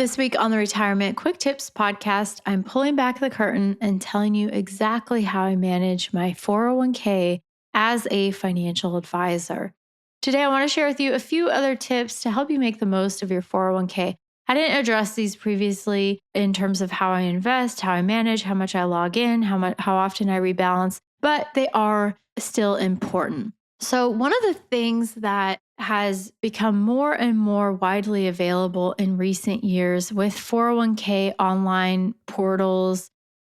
This week on the Retirement Quick Tips podcast, I'm pulling back the curtain and telling you exactly how I manage my 401k as a financial advisor. Today, I want to share with you a few other tips to help you make the most of your 401k. I didn't address these previously in terms of how I invest, how I manage, how much I log in, how often I rebalance, but they are still important. So, one of the things that has become more and more widely available in recent years with 401k online portals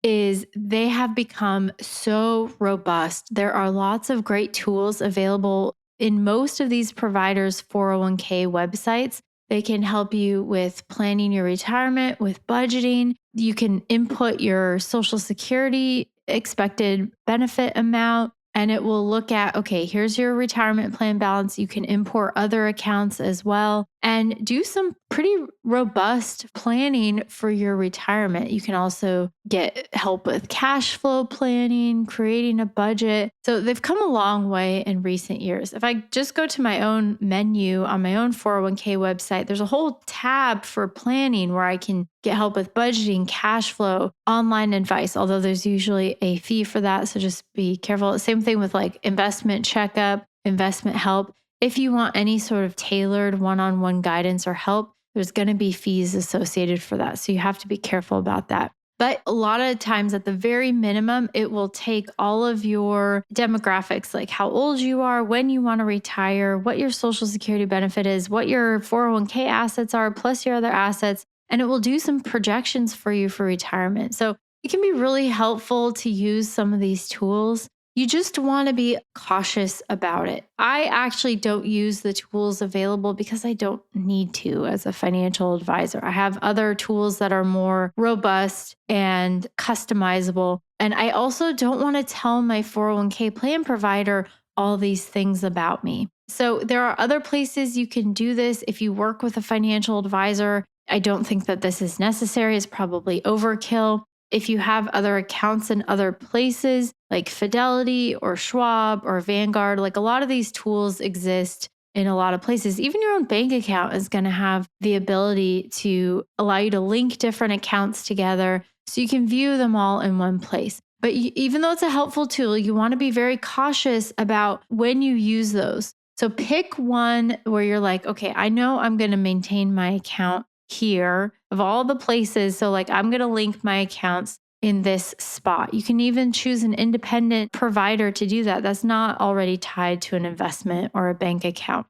is they have become so robust. There are lots of great tools available in most of these providers' 401k websites. They can help you with planning your retirement, with budgeting. You can input your Social Security expected benefit amount, and it will look at, okay, here's your retirement plan balance. You can import other accounts as well and do some pretty robust planning for your retirement. You can also get help with cash flow planning, creating a budget. So they've come a long way in recent years. If I just go to my own menu on my own 401k website, there's a whole tab for planning where I can get help with budgeting, cash flow, online advice, although there's usually a fee for that. So just be careful. Same thing with like investment checkup, investment help. If you want any sort of tailored one-on-one guidance or help, there's going to be fees associated for that. So you have to be careful about that. But a lot of times at the very minimum, it will take all of your demographics, like how old you are, when you want to retire, what your Social Security benefit is, what your 401k assets are, plus your other assets, and it will do some projections for you for retirement. So it can be really helpful to use some of these tools. You just want to be cautious about it. I actually don't use the tools available because I don't need to as a financial advisor. I have other tools that are more robust and customizable. And I also don't want to tell my 401k plan provider all these things about me. So there are other places you can do this. If you work with a financial advisor, I don't think that this is necessary. It's probably overkill. If you have other accounts in other places like Fidelity or Schwab or Vanguard, like a lot of these tools exist in a lot of places. Even your own bank account is going to have the ability to allow you to link different accounts together so you can view them all in one place. But even though it's a helpful tool, you want to be very cautious about when you use those. So pick one where you're like, okay, I know I'm going to maintain my account here of all the places. So like I'm going to link my accounts in this spot. You can even choose an independent provider to do that. That's not already tied to an investment or a bank account.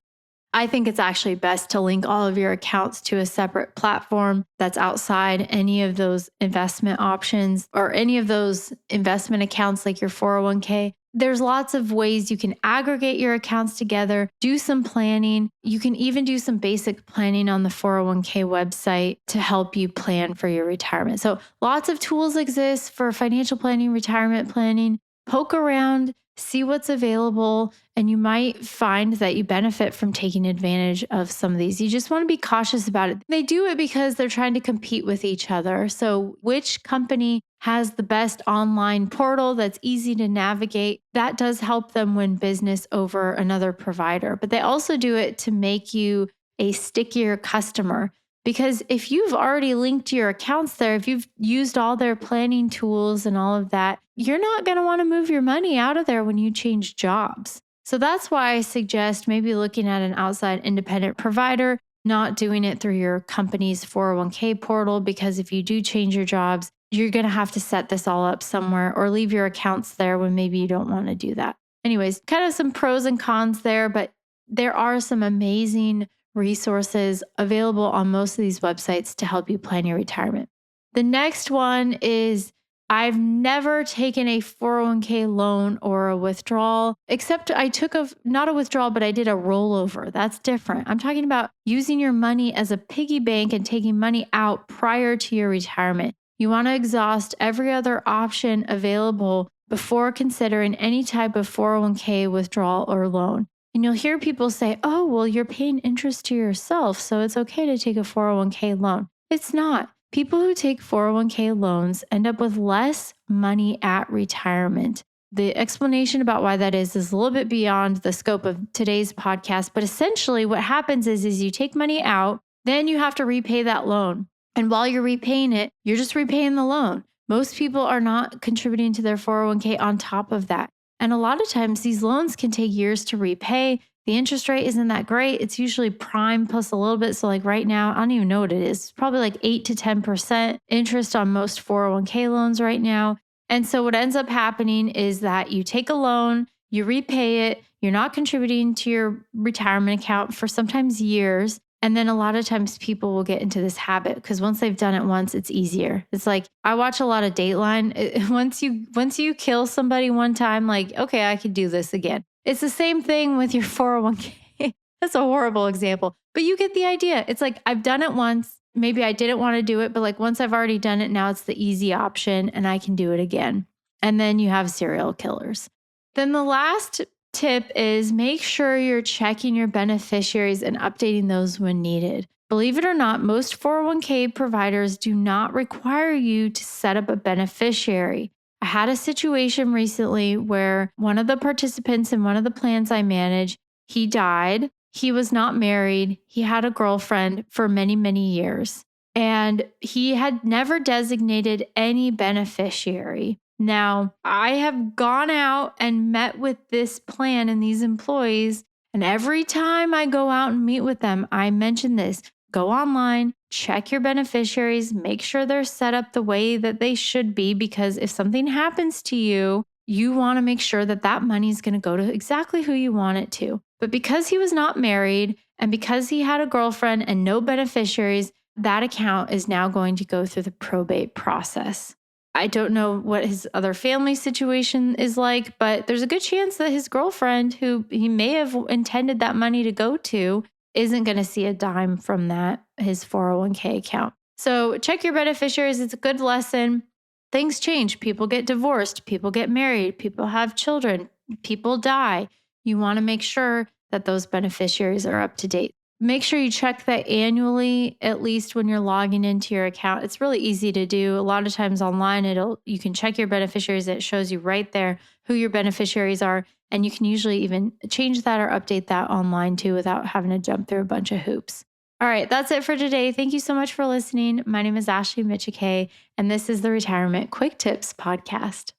I think it's actually best to link all of your accounts to a separate platform that's outside any of those investment options or any of those investment accounts like your 401k. There's lots of ways you can aggregate your accounts together, do some planning. You can even do some basic planning on the 401k website to help you plan for your retirement. So lots of tools exist for financial planning, retirement planning. Poke around, see what's available, and you might find that you benefit from taking advantage of some of these. You just want to be cautious about it. They do it because they're trying to compete with each other. So which company has the best online portal that's easy to navigate? That does help them win business over another provider. But they also do it to make you a stickier customer. Because if you've already linked your accounts there, if you've used all their planning tools and all of that, you're not going to want to move your money out of there when you change jobs. So that's why I suggest maybe looking at an outside independent provider, not doing it through your company's 401k portal, because if you do change your jobs, you're going to have to set this all up somewhere or leave your accounts there when maybe you don't want to do that. Anyways, kind of some pros and cons there, but there are some amazing resources available on most of these websites to help you plan your retirement. The next one is I've never taken a 401k loan or a withdrawal, except I took not a withdrawal, but I did a rollover. That's different. I'm talking about using your money as a piggy bank and taking money out prior to your retirement. You want to exhaust every other option available before considering any type of 401k withdrawal or loan. And you'll hear people say, oh, well, you're paying interest to yourself, so it's okay to take a 401k loan. It's not. People who take 401k loans end up with less money at retirement. The explanation about why that is a little bit beyond the scope of today's podcast. But essentially what happens is you take money out, then you have to repay that loan. And while you're repaying it, you're just repaying the loan. Most people are not contributing to their 401k on top of that. And a lot of times these loans can take years to repay. The interest rate isn't that great. It's usually prime plus a little bit. So, like right now, I don't even know what it is. It's probably like 8 to 10% interest on most 401k loans right now. And so, what ends up happening is that you take a loan, you repay it, you're not contributing to your retirement account for sometimes years. And then a lot of times people will get into this habit because once they've done it once, it's easier. It's like I watch a lot of Dateline. Once you kill somebody one time, like, okay, I could do this again. It's the same thing with your 401k. That's a horrible example, but you get the idea. It's like I've done it once. Maybe I didn't want to do it, but like once I've already done it, now it's the easy option and I can do it again. And then you have serial killers. Then the last tip is make sure you're checking your beneficiaries and updating those when needed. Believe it or not, most 401k providers do not require you to set up a beneficiary. I had a situation recently where one of the participants in one of the plans I manage, he died. He was not married. He had a girlfriend for many, many years, and he had never designated any beneficiary. Now, I have gone out and met with this plan and these employees, and every time I go out and meet with them, I mention this. Go online, check your beneficiaries, make sure they're set up the way that they should be, because if something happens to you, you want to make sure that that money is going to go to exactly who you want it to. But because he was not married and because he had a girlfriend and no beneficiaries, that account is now going to go through the probate process. I don't know what his other family situation is like, but there's a good chance that his girlfriend, who he may have intended that money to go to, isn't going to see a dime from that, his 401k account. So check your beneficiaries. It's a good lesson. Things change. People get divorced. People get married. People have children. People die. You want to make sure that those beneficiaries are up to date. Make sure you check that annually, at least when you're logging into your account. It's really easy to do. A lot of times online, you can check your beneficiaries. It shows you right there who your beneficiaries are. And you can usually even change that or update that online too without having to jump through a bunch of hoops. All right, that's it for today. Thank you so much for listening. My name is Ashley Michike, and this is the Retirement Quick Tips Podcast.